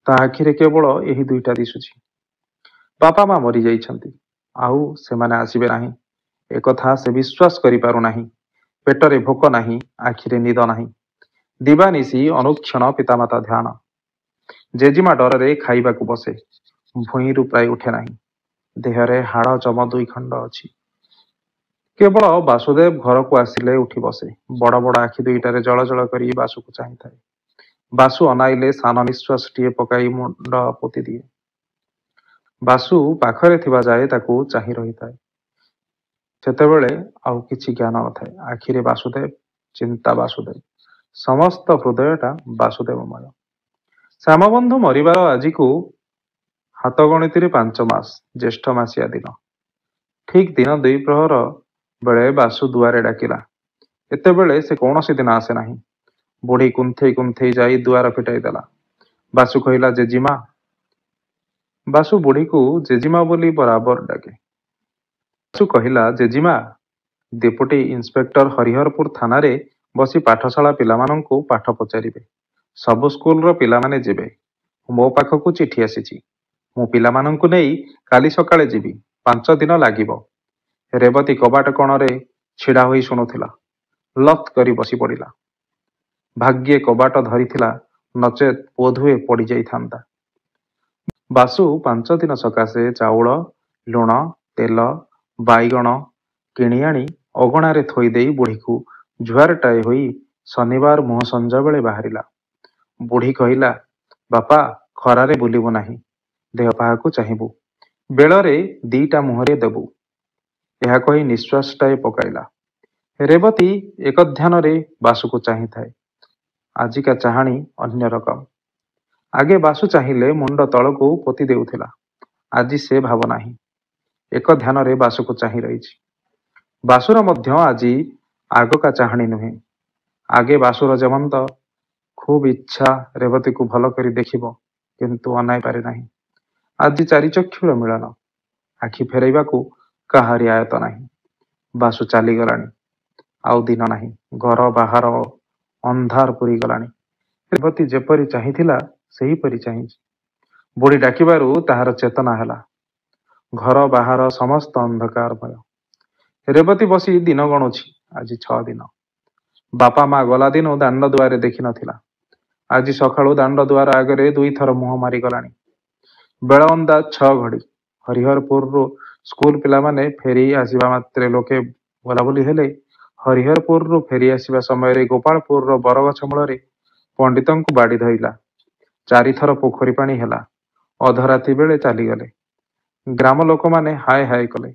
ତା ଆଖିରେ କେବଳ ଏହି ଦୁଇଟା ଦିଶୁଛି। ବାପା ମା ମରିଯାଇଛନ୍ତି, ଆଉ ସେମାନେ ଆସିବେ ନାହିଁ, ଏକଥା ସେ ବିଶ୍ୱାସ କରିପାରୁନାହିଁ। ପେଟରେ ଭୋକ ନାହିଁ, ଆଖିରେ ନିଦ ନାହିଁ। ଦିବାନିଶି ଅନୁକ୍ଷଣ ପିତାମାତା ଧ୍ୟାନ। ଜେଜିମା ଡରରେ ଖାଇବାକୁ ବସେ, ଭୂଇଁରୁ ପ୍ରାୟ ଉଠେ ନାହିଁ। ଦେହରେ ହାଡ଼ ଚମ ଦୁଇ ଖଣ୍ଡ ଅଛି। କେବଳ ବାସୁଦେବ ଘରକୁ ଆସିଲେ ଉଠି ବସେ। ବଡ଼ ବଡ଼ ଆଖି ଦୁଇଟାରେ ଜଳ ଜଳ କରି ବାସୁକୁ ଚାହିଁଥାଏ। ବାସୁ ଅନାଇଲେ ସାନ ନିଶ୍ୱାସଟିଏ ପକାଇ ମୁଣ୍ଡ ପୋତି ଦିଏ। ବାସୁ ପାଖରେ ଥିବା ଯାଏ ତାକୁ ଚାହିଁ ରହିଥାଏ। ସେତେବେଳେ ଆଉ କିଛି ଜ୍ଞାନ ନଥାଏ। ଆଖିରେ ବାସୁଦେବ, ଚିନ୍ତା ବାସୁଦେବ, ସମସ୍ତ ହୃଦୟଟା ବାସୁଦେବମୟ। ଶ୍ୟାମବନ୍ଧୁ ମରିବାର ଆଜିକୁ ହାତଗଣତିରେ 5 ମାସ, ଜ୍ୟେଷ୍ଠ ମାସିଆ ଦିନ। ଠିକ୍ ଦିନ ଦ୍ୱିପ୍ରହର ବେଳେ ବାସୁ ଦୁଆରେ ଡାକିଲା। ଏତେବେଳେ ସେ କୌଣସି ଦିନ ଆସେ ନାହିଁ। ବୁଢ଼ୀ କୁନ୍ଥେଇ କୁନ୍ଥେଇ ଯାଇ ଦୁଆର ଫିଟାଇ ଦେଲା। ବାସୁ କହିଲା, ଜେଜିମା। ବାସୁ ବୁଢ଼ୀକୁ ଜେଜିମା ବୋଲି ବରାବର ଡାକେ। ବାସୁ କହିଲା, ଜେଜିମା, ଡେପୁଟି ଇନ୍ସପେକ୍ଟର ହରିହରପୁର ଥାନାରେ ବସି ପାଠଶାଳା ପିଲାମାନଙ୍କୁ ପାଠ ପଚାରିବେ। ସବୁ ସ୍କୁଲର ପିଲାମାନେ ଯିବେ। ମୋ ପାଖକୁ ଚିଠି ଆସିଛି। ମୁଁ ପିଲାମାନଙ୍କୁ ନେଇ କାଲି ସକାଳେ ଯିବି। 5 ଦିନ ଲାଗିବ। ରେବତୀ କବାଟ କୋଣରେ ଛିଡ଼ା ହୋଇ ଶୁଣୁଥିଲା। ଲଥ୍ କରି ବସି ପଡ଼ିଲା। ଭାଗ୍ୟେ କବାଟ ଧରିଥିଲା, ନଚେତ୍ ବୋଧହୁଏ ପଡ଼ିଯାଇଥାନ୍ତା। ବାସୁ 5 ଦିନ ସକାଶେ ଚାଉଳ, ଲୁଣ, ତେଲ, ବାଇଗଣ କିଣି ଆଣି ଅଗଣାରେ ଥୋଇଦେଇ ବୁଢ଼ୀକୁ ଜୁହାରଟାଏ ହୋଇ ଶନିବାର ମୁହଁ ସଞ୍ଜବେଳେ ବାହାରିଲା। ବୁଢ଼ୀ କହିଲା, ବାପା, ଖରାରେ ବୁଲିବୁ ନାହିଁ, ଦେହ ପାହାକୁ ଚାହିଁବୁ, ବେଳରେ 2ଟା ମୁହଁରେ ଦେବୁ। ଏହା କହି ନିଶ୍ୱାସଟାଏ ପକାଇଲା। ରେବତୀ ଏକଧ୍ୟାନରେ ବାସୁକୁ ଚାହିଁଥାଏ। ଆଜିକା ଚାହାଣୀ ଅନ୍ୟ ରକମ। ଆଗେ ବାସୁ ଚାହିଁଲେ ମୁଣ୍ଡ ତଳକୁ ପୋତି ଦେଉଥିଲା। ଆଜି ସେ ଭାବ ନାହିଁ। ଏକଧ୍ୟାନରେ ବାସୁକୁ ଚାହିଁ ରହିଛି। ବାସୁର ମଧ୍ୟ ଆଜି ଆଗକା ଚାହାଣୀ ନୁହେଁ। ଆଗେ ବାସୁର ଯେମନ୍ତ ଖୁବ୍ ଇଚ୍ଛା ରେବତୀକୁ ଭଲ କରି ଦେଖିବ, କିନ୍ତୁ ଅନାଇ ପାରେ ନାହିଁ। ଆଜି ଚାରିଚକ୍ଷୁର ମିଳନ। ଆଖି ଫେରାଇବାକୁ କାହାରି ଆୟତ୍ତ ନାହିଁ। ବାସୁ ଚାଲିଗଲାଣି। ଆଉ ଦିନ ନାହିଁ। ଘର ବାହାର ଅନ୍ଧାର ପୂରିଗଲାଣି। ରେବତୀ ଯେପରି ଚାହିଁଥିଲା ସେହିପରି ଚାହିଁଛି। ବୁଢ଼ୀ ଡାକିବାରୁ ତାହାର ଚେତନା ହେଲା। ଘର ବାହାର ସମସ୍ତ ଅନ୍ଧକାରମୟ। ରେବତୀ ବସି ଦିନ ଗଣୁଛି। ଆଜି 6 ଦିନ। ବାପା ମା ଗଲା ଦିନୁ ଦାଣ୍ଡ ଦୁଆରେ ଦେଖିନଥିଲା। ଆଜି ସକାଳୁ ଦାଣ୍ଡ ଦୁଆର ଆଗରେ 2 ଥର ମୁହଁ ମାରିଗଲାଣି। ବେଳ ଅନ୍ଦାଜ 6 ଘଡ଼ି। ହରିହରପୁରରୁ ସ୍କୁଲ ପିଲାମାନେ ଫେରି ଆସିବା ମାତ୍ରେ ଲୋକେ ବୋଲାବୋଲି ହେଲେ। ହରିହରପୁରରୁ ଫେରି ଆସିବା ସମୟରେ ଗୋପାଳପୁରର ବରଗଛ ମୂଳରେ ପଣ୍ଡିତଙ୍କୁ ବାଡ଼ି ଧଇଲା। 4 ଥର ପୋଖରୀ ପାଣି ହେଲା। ଅଧରାତି ବେଳେ ଚାଲିଗଲେ। ଗ୍ରାମ ଲୋକମାନେ ହାୟ ହାୟ କଲେ।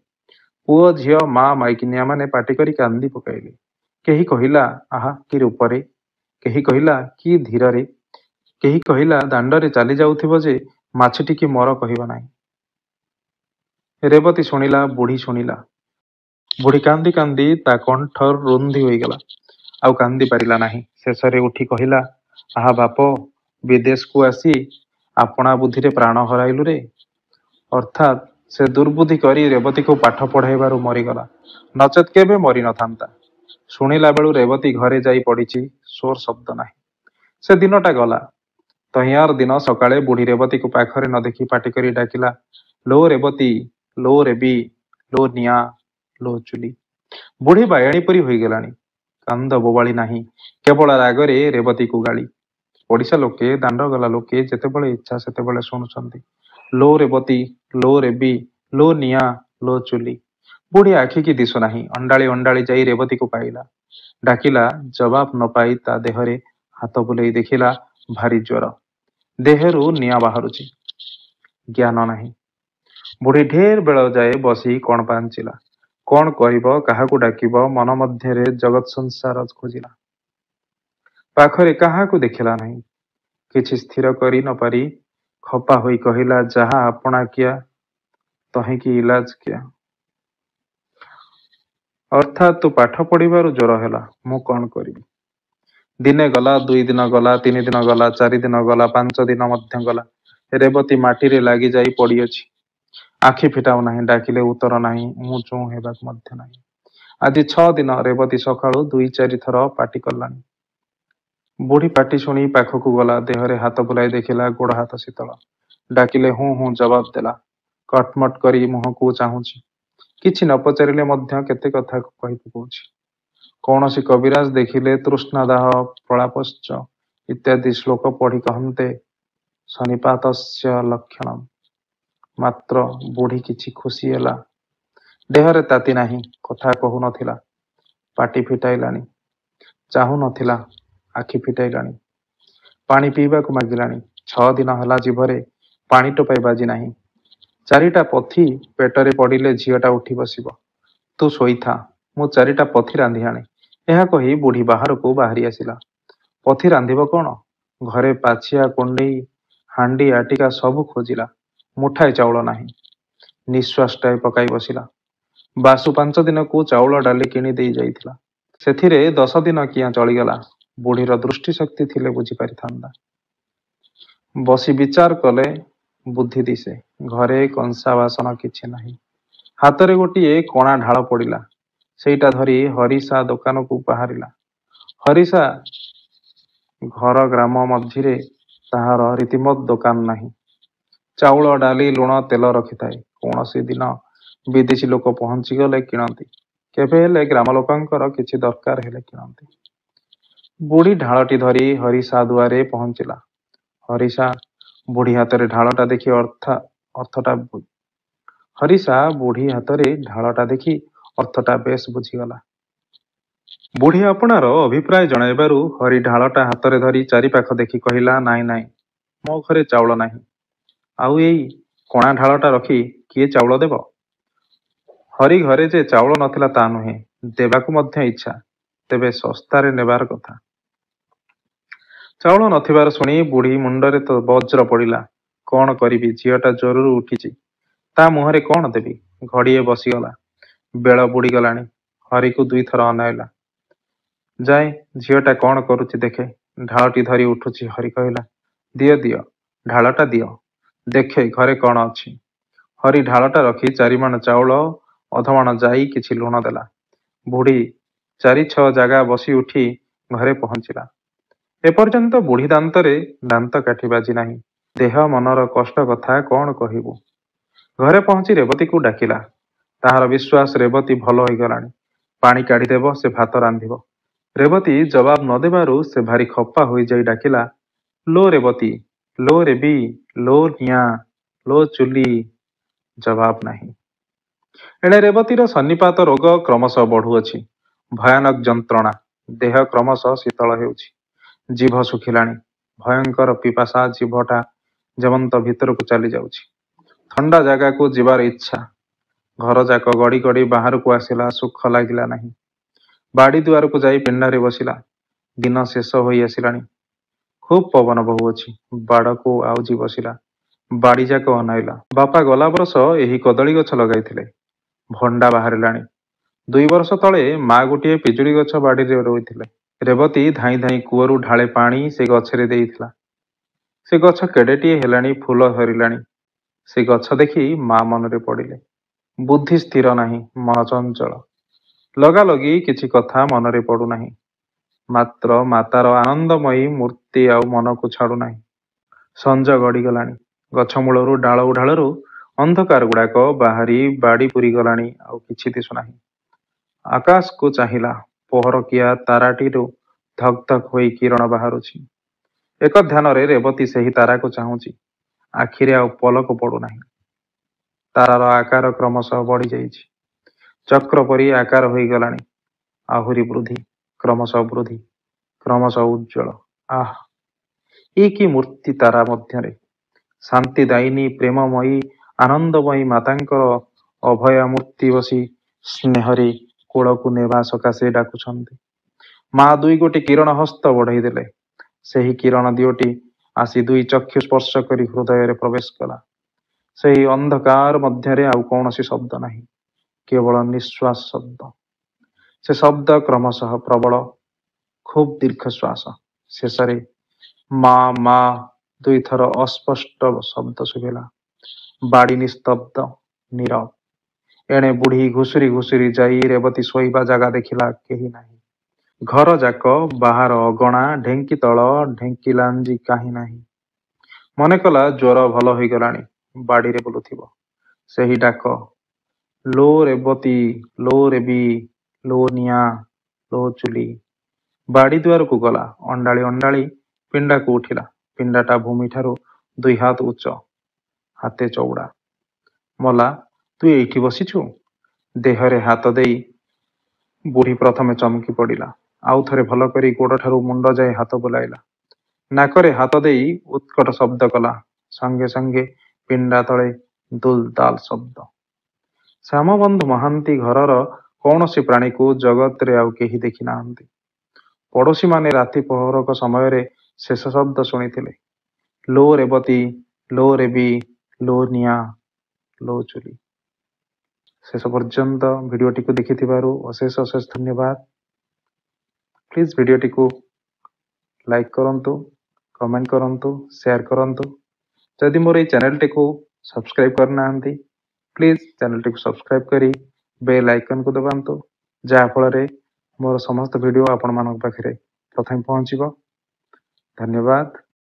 ପୁଅ ଝିଅ ମା ମାଇକିନିଆମାନେ ପାଟି କରି କାନ୍ଦି ପକାଇଲେ। କେହି କହିଲା ଆହା କି ରୂପରେ, କେହି କହିଲା କି ଧୀରରେ, କେହି କହିଲା ଦାଣ୍ଡରେ ଚାଲି ଯାଉଥିବ ଯେ ମାଛି ଟିକେ ମର କହିବ ନାହିଁ। ରେବତୀ ଶୁଣିଲା, ବୁଢ଼ୀ ଶୁଣିଲା। ବୁଢ଼ୀ କାନ୍ଦି କାନ୍ଦି ତା କଣ୍ଠ ରୁନ୍ଧି ହୋଇଗଲା। ଆଉ କାନ୍ଦି ପାରିଲା ନାହିଁ। ଶେଷରେ ଉଠି କହିଲା, ଆହା ବାପ, ବିଦେଶକୁ ଆସି ଆପଣା ବୁଦ୍ଧିରେ ପ୍ରାଣ ହରାଇଲୁ ରେ। ଅର୍ଥାତ୍ ସେ ଦୁର୍ବୁଦ୍ଧି କରି ରେବତୀକୁ ପାଠ ପଢ଼ାଇବାରୁ ମରିଗଲା, ନଚେତ୍ କେବେ ମରି ନଥାନ୍ତା। ଶୁଣିଲା ବେଳୁ ରେବତୀ ଘରେ ଯାଇ ପଡ଼ିଛି। ସ୍ୱର ଶବ୍ଦ ନାହିଁ। ସେ ଦିନଟା ଗଲା। ତହିଁଆର ଦିନ ସକାଳେ ବୁଢ଼ୀ ରେବତୀକୁ ପାଖରେ ନ ଦେଖି ପାଟି କରି ଡାକିଲା, ଲୋ ରେବତୀ, ଲୋ ରେବି, ଲୋ ନିଆଁ, ଲୋ ଚୁଲି। ବୁଢ଼ୀ ବାୟାଣୀ ପରି ହୋଇଗଲାଣି। କାନ୍ଦ ବୋବାଳି ନାହିଁ, କେବଳ ରାଗରେ ରେବତୀକୁ ଗାଳି। ପଡ଼ିଶା ଲୋକେ, ଦାଣ୍ଡ ଗଲା ଲୋକେ ଯେତେବେଳେ ଇଚ୍ଛା ସେତେବେଳେ ଶୁଣୁଛନ୍ତି, ଲୋ ରେବତୀ, ଲୋ ରେବି, ଲୋ ନିଆଁ, ଲୋ ଚୁଲି। ବୁଢ଼ୀ ଆଖିକି ଦିଶୁନାହିଁ। ଅଣ୍ଡାଳି ଅଣ୍ଡାଳି ଯାଇ ରେବତୀକୁ ପାଇଲା। ଡାକିଲା, ଜବାବ ନ ପାଇ ତା ଦେହରେ ହାତ ବୁଲେଇ ଦେଖିଲା, ଭାରି ଜ୍ୱର। ଦେହରୁ ନିଆଁ ବାହାରୁଛି। ଜ୍ଞାନ ନାହିଁ। ବୁଢ଼ୀ ଢେର ବେଳ ଯାଏ ବସି କ'ଣ ପାଞ୍ଚିଲା। କ'ଣ କରିବ, କାହାକୁ ଡାକିବ, ମନ ମଧ୍ୟରେ ଜଗତ୍ ସଂସାର ଖୋଜିଲା। ପାଖରେ କାହାକୁ ଦେଖିଲା ନାହିଁ। କିଛି ସ୍ଥିର କରି ନ ପାରି ଖପା ହୋଇ କହିଲା, ଯାହା ଆପଣା କିଆ, ତହିଁକି ଇଲାଜ କିଆ। ଅର୍ଥାତ୍ ତୁ ପାଠ ପଢ଼ିବାରୁ ଜ୍ୱର ହେଲା, ମୁଁ କ'ଣ କରିବି। ଦିନେ ଗଲା, 2 ଦିନ ଗଲା, 3 ଦିନ ଗଲା, 4 ଦିନ ଗଲା, 5 ଦିନ ମଧ୍ୟ ଗଲା। ରେବତୀ ମାଟିରେ ଲାଗି ଯାଇ ପଡ଼ିଅଛି। ଆଖି ଫିଟାଉ ନାହିଁ, ଡାକିଲେ ଉତ୍ତର ନାହିଁ, ମୁଁ ଚୁଁ ହେବାକୁ ମଧ୍ୟ ନାହିଁ। ଆଜି 6 ଦିନ। ରେବତୀ ସକାଳୁ 2-4 ଥର ପାଟି କଲାଣି। ବୁଢ଼ୀ ପାଟି ଶୁଣି ପାଖକୁ ଗଲା। ଦେହରେ ହାତ ବୁଲାଇ ଦେଖିଲା, ଗୋଡ଼ ହାତ ଶୀତଳ। ଡାକିଲେ ହୁଁ ହୁଁ ଜବାବ ଦେଲା। କଟମଟ କରି ମୁହଁକୁ ଚାହୁଁଛି। କିଛି ନ ପଚାରିଲେ ମଧ୍ୟ କେତେ କଥା କହି ପକାଉଛି। କୌଣସି କବିରାଜ ଦେଖିଲେ ତୃଷ୍ଣାଦାହ ପ୍ରଳାପଶ୍ଚ ଇତ୍ୟାଦି ଶ୍ଲୋକ ପଢ଼ି କହନ୍ତେ ଶନିପାତସ୍ୟ ଲକ୍ଷଣମ୍। ମାତ୍ର ବୁଢ଼ୀ କିଛି ଖୁସି ହେଲା। ଦେହରେ ତାତି ନାହିଁ। କଥା କହୁ ନଥିଲା। ପାଟି ଫିଟାଇଲାଣି। ଚାହୁଁ ନଥିଲା। ଆଖି ଫିଟାଇଲାଣି। ପାଣି ପିଇବାକୁ ମାଗିଲାଣି। 6 ଦିନ ହେଲା ଜିଭରେ ପାଣି ଟୋପାଏ ବାଜି ନାହିଁ। 4ଟା ପଥି ପେଟରେ ପଡ଼ିଲେ ଝିଅଟା ଉଠି ବସିବ। ତୁ ଶୋଇଥା, ମୁଁ 4ଟା ପଥି ରାନ୍ଧି ଆଣେ। ଏହା କହି ବୁଢ଼ୀ ବାହାରକୁ ବାହାରି ଆସିଲା। ପଥି ରାନ୍ଧିବ କ'ଣ? ଘରେ ପାଛିଆ କୁଣ୍ଡେଇ ହାଣ୍ଡି ଆଟିକା ସବୁ ଖୋଜିଲା। ମୁଠାଏ ଚାଉଳ ନାହିଁ। ନିଶ୍ୱାସଟାଏ ପକାଇ ବସିଲା। ବାସୁ 5 ଦିନକୁ ଚାଉଳ ଡାଲି କିଣି ଦେଇ ଯାଇଥିଲା। ସେଥିରେ 10 ଦିନ କିଆଁ ଚଳିଗଲା। ବୁଢ଼ୀର ଦୃଷ୍ଟିଶକ୍ତି ଥିଲେ ବୁଝିପାରିଥାନ୍ତା। ବସି ବିଚାର କଲେ ବୁଦ୍ଧି ଦିଶେ। ଘରେ କଂସା ବାସନ କିଛି ନାହିଁ। ହାତରେ ଗୋଟିଏ କଣା ଢାଳ ପଡ଼ିଲା। ସେଇଟା ଧରି ହରିସା ଦୋକାନକୁ ବାହାରିଲା। ହରିସା ଘର ଗ୍ରାମ ମଝିରେ, ତାହାର ରୀତିମତ ଦୋକାନ ନାହିଁ। ଚାଉଳ ଡାଲି ଲୁଣ ତେଲ ରଖିଥାଏ। କୌଣସି ଦିନ ବିଦେଶୀ ଲୋକ ପହଞ୍ଚିଗଲେ କିଣନ୍ତି। କେବେ ହେଲେ ଗ୍ରାମ ଲୋକଙ୍କର କିଛି ଦରକାର ହେଲେ କିଣନ୍ତି। ବୁଢ଼ୀ ଢାଳଟି ଧରି ହରିସା ଦୁଆରେ ପହଞ୍ଚିଲା। ହରିସା ବୁଢ଼ୀ ହାତରେ ଢାଳଟା ଦେଖି ହରିସା ବୁଢ଼ୀ ହାତରେ ଢାଳଟା ଦେଖି ଅର୍ଥଟା ବେଶ୍ ବୁଝିଗଲା। ବୁଢ଼ୀ ଆପଣାର ଅଭିପ୍ରାୟ ଜଣାଇବାରୁ ହରି ଢାଳଟା ହାତରେ ଧରି ଚାରିପାଖ ଦେଖି କହିଲା, ନାଇଁ ନାଇଁ, ମୋ ଘରେ ଚାଉଳ ନାହିଁ। ଆଉ ଏଇ କଣା ଢାଳଟା ରଖି କିଏ ଚାଉଳ ଦେବ? ହରି ଘରେ ଯେ ଚାଉଳ ନଥିଲା ତା ନୁହେଁ, ଦେବାକୁ ମଧ୍ୟ ଇଚ୍ଛା, ତେବେ ଶସ୍ତାରେ ନେବାର କଥା। ଚାଉଳ ନଥିବାର ଶୁଣି ବୁଢ଼ୀ ମୁଣ୍ଡରେ ତ ବଜ୍ର ପଡ଼ିଲା। କ'ଣ କରିବି, ଝିଅଟା ଜ୍ୱରରୁ ଉଠିଛି। ତା ମୁହଁରେ କ'ଣ ଦେବି? ଘଡ଼ିଏ ବସିଗଲା। ବେଳ ବୁଡ଼ିଗଲାଣି। ହରିକୁ 2 ଥର ଅନାଇଲା। ଯାଏ, ଝିଅଟା କ'ଣ କରୁଛି ଦେଖେ। ଢାଳଟି ଧରି ଉଠୁଛି। ହରି କହିଲା, ଦିଅ ଦିଅ, ଢାଳଟା ଦିଅ, ଦେଖେ ଘରେ କ'ଣ ଅଛି। ହରି ଢାଳଟା ରଖି 4ମାଣ ଚାଉଳ, ଅଧମାଣ ଯାଇ, କିଛି ଲୁଣ ଦେଲା। ବୁଢ଼ୀ 4-6 ଜାଗା ବସି ଉଠି ଘରେ ପହଞ୍ଚିଲା। ଏପର୍ଯ୍ୟନ୍ତ ବୁଢ଼ୀ ଦାନ୍ତରେ ଦାନ୍ତ କାଠି ବାଜି ନାହିଁ। ଦେହ ମନର କଷ୍ଟ କଥା କ'ଣ କହିବୁ। ଘରେ ପହଞ୍ଚି ରେବତୀକୁ ଡାକିଲା। ତାହାର ବିଶ୍ୱାସ ରେବତୀ ଭଲ ହୋଇଗଲାଣି। ପାଣି କାଢ଼ିଦେବ, ସେ ଭାତ ରାନ୍ଧିବ। ରେବତୀ ଜବାବ ନ ଦେବାରୁ ସେ ଭାରି ଖପା ହୋଇଯାଇ ଡାକିଲା, ଲୋ ରେବତୀ, ଲୋ ରେବି, ଲୋ ନିଆଁ, ଲୋ ଚୁଲି। ଜବାବ ନାହିଁ। ଏଣେ ରେବତୀର ସନ୍ନିପାତ ରୋଗ କ୍ରମଶଃ ବଢ଼ୁଅଛି। ଭୟାନକ ଯନ୍ତ୍ରଣା। ଦେହ କ୍ରମଶଃ ଶୀତଳ ହେଉଛି। ଜିଭ ଶୁଖିଲାଣି। ଭୟଙ୍କର ପିପାସା ଜିଭଟା ଯେମନ୍ତ ଭିତରକୁ ଚାଲି ଯାଉଛି। ଥଣ୍ଡା ଜାଗାକୁ ଯିବାର ଇଚ୍ଛା। ଘରଯାକ ଗଡ଼ି ଗଡ଼ି ବାହାରକୁ ଆସିଲା, ସୁଖ ଲାଗିଲା ନାହିଁ। ବାଡ଼ି ଦୁଆରକୁ ଯାଇ ପିଣ୍ଡାରେ ବସିଲା। ଦିନ ଶେଷ ହୋଇ ଆସିଲାଣି। ଖୁବ୍ ପବନ ବହୁଅଛି। ବାଡ଼କୁ ଆଉଜି ବସିଲା। ବାଡ଼ିଯାକ ଅନାଇଲା। ବାପା ଗଲା ବର୍ଷ ଏହି କଦଳୀ ଗଛ ଲଗାଇଥିଲେ। ଭଣ୍ଡା ବାହାରିଲାଣି। 2 ବର୍ଷ ତଳେ ମା ଗୋଟିଏ ପିଜୁଳି ଗଛ ବାଡ଼ିରେ ରୋଇଥିଲେ। ରେବତୀ ଧାଇଁ ଧାଇଁ କୂଅରୁ ଢାଳେ ପାଣି ସେ ଗଛରେ ଦେଇଥିଲା। ସେ ଗଛ କେଡ଼େଟିଏ ହେଲାଣି, ଫୁଲ ଧରିଲାଣି। ସେ ଗଛ ଦେଖି ମା ମନରେ ପଡ଼ିଲେ। ବୁଦ୍ଧି ସ୍ଥିର ନାହିଁ, ମନ ଚଞ୍ଚଳ। ଲଗାଲଗି କିଛି କଥା ମନରେ ପଡ଼ୁନାହିଁ। ମାତ୍ର ମାତାର ଆନନ୍ଦମୟୀ ମୂର୍ତ୍ତି ଆଉ ମନକୁ ଛାଡ଼ୁନାହିଁ। ସଞ୍ଜ ଗଡ଼ିଗଲାଣି। ଗଛ ମୂଳରୁ ଡାଳରୁ ଅନ୍ଧକାର ଗୁଡ଼ାକ ବାହାରି ବାଡ଼ି ପୂରିଗଲାଣି। ଆଉ କିଛି ଦିଶୁନାହିଁ। ଆକାଶକୁ ଚାହିଁଲା। ପହରକିଆ ତାରାଟିରୁ ଧକ୍ ଧକ୍ ହୋଇ କିରଣ ବାହାରୁଛି। ଏକ ଧ୍ୟାନରେ ରେବତୀ ସେହି ତାରାକୁ ଚାହୁଁଛି। ଆଖିରେ ଆଉ ପଲକ ପଡ଼ୁନାହିଁ। ତାରାର ଆକାର କ୍ରମଶଃ ବଢ଼ିଯାଇଛି। ଚକ୍ର ପରି ଆକାର ହୋଇଗଲାଣି। ଆହୁରି ବୃଦ୍ଧି, କ୍ରମଶଃ ବୃଦ୍ଧି, କ୍ରମଶଃ ଉଜ୍ଜ୍ୱଳ। ଆଃ, ଏ କି ମୂର୍ତ୍ତି ତାରା ମଧ୍ୟରେ! ଶାନ୍ତିଦାୟିନୀ, ପ୍ରେମମୟୀ, ଆନନ୍ଦମୟୀ ମାତାଙ୍କର ଅଭୟା ମୂର୍ତ୍ତି ବସି ସ୍ନେହରେ କୋଳକୁ ନେବା ସକାଶେ ଡାକୁଛନ୍ତି। ମା 2 ଗୋଟି କିରଣ ହସ୍ତ ବଢ଼ାଇ ଦେଲେ। ସେହି କିରଣ 2ଟି ଆସି 2 ଚକ୍ଷୁ ସ୍ପର୍ଶ କରି ହୃଦୟରେ ପ୍ରବେଶ କଲା। ସେହି ଅନ୍ଧକାର ମଧ୍ୟରେ ଆଉ କୌଣସି ଶବ୍ଦ ନାହିଁ, କେବଳ ନିଃଶ୍ୱାସ ଶବ୍ଦ। ସେ ଶବ୍ଦ କ୍ରମଶଃ ପ୍ରବଳ, ଖୁବ୍ ଦୀର୍ଘଶ୍ୱାସ। ଶେଷରେ ମା ମା 2 ଥର ଅସ୍ପଷ୍ଟ ଶବ୍ଦ ଶୁଭିଲା। ବାଡ଼ି ନିସ୍ତବ୍ଧ, ନୀରବ। ଏଣେ ବୁଢ଼ୀ ଘୁଷୁରି ଘୁଷୁରି ଯାଇ ରେବତୀ ଶୋଇବା ଜାଗା ଦେଖିଲା, କେହି ନାହିଁ। ଘରଯାକ, ବାହାର ଅଗଣା, ଢେଙ୍କି ତଳ, ଢେଙ୍କି ଲାଞ୍ଜି କାହିଁ ନାହିଁ। ମନେକଲା ଜ୍ୱର ଭଲ ହୋଇଗଲାଣି, ବାଡ଼ିରେ ବୁଲୁଥିବ। ସେହି ଡାକ, ଲୋ ରେବତୀ, ଲୋ ରେବି, ଲୋ ନିଆଁ, ଲୋ ଚୁଲି। ବାଡ଼ି ଦୁଆରକୁ ଗଲା। ଅଣ୍ଡାଳି ଅଣ୍ଡାଳି ପିଣ୍ଡାକୁ ଉଠିଲା। ପିଣ୍ଡାଟା ଭୂମିଠାରୁ 2 ହାତ ଉଚ୍ଚ, ହାତେ ଚଉଡ଼ା। ମଲା, ତୁ ଏଇଠି ବସିଛୁ? ଦେହରେ ହାତ ଦେଇ ବୁଢ଼ୀ ପ୍ରଥମେ ଚମକି ପଡ଼ିଲା। ଆଉ ଥରେ ଭଲ କରି ଗୋଡ଼ଠାରୁ ମୁଣ୍ଡ ଯାଏ ହାତ ବୁଲାଇଲା। ନାକରେ ହାତ ଦେଇ ଉତ୍କଟ ଶବ୍ଦ କଲା। ସଙ୍ଗେ ସଙ୍ଗେ ପିଣ୍ଡା ତଳେ ଦୁଲ୍ ଦାଲ୍ ଶବ୍ଦ। ଶ୍ୟାମବନ୍ଧୁ ମହାନ୍ତି ଘରର କୌଣସି ପ୍ରାଣୀକୁ ଜଗତରେ ଆଉ କେହି ଦେଖି ନାହାନ୍ତି। ପଡ଼ୋଶୀମାନେ ରାତି ପହରକ ସମୟରେ ଶେଷ ଶବ୍ଦ ଶୁଣିଥିଲେ। ଲୋ ରେବତୀ, ଲୋ ରେବି, ଲୋ ନିଆଁ, ଲୋ ଚୁଲି। ଶେଷ ପର୍ଯ୍ୟନ୍ତ ଭିଡ଼ିଓଟିକୁ ଦେଖିଥିବାରୁ ଅଶେଷ ଅଶେଷ ଧନ୍ୟବାଦ। ପ୍ଲିଜ୍ ଭିଡ଼ିଓଟିକୁ ଲାଇକ୍ କରନ୍ତୁ, କମେଣ୍ଟ କରନ୍ତୁ, ସେୟାର କରନ୍ତୁ। ଯଦି ମୋର ଏହି ଚ୍ୟାନେଲଟିକୁ ସବସ୍କ୍ରାଇବ୍ କରିନାହାନ୍ତି, ପ୍ଲିଜ୍ ଚ୍ୟାନେଲଟିକୁ ସବସ୍କ୍ରାଇବ୍ କରି ବେଲ୍ ଆଇକନ୍କୁ ଦବାନ୍ତୁ, ଯାହାଫଳରେ ମୋର ସମସ୍ତ ଭିଡ଼ିଓ ଆପଣମାନଙ୍କ ପାଖରେ ପ୍ରଥମେ ପହଞ୍ଚିବ। ଧନ୍ୟବାଦ।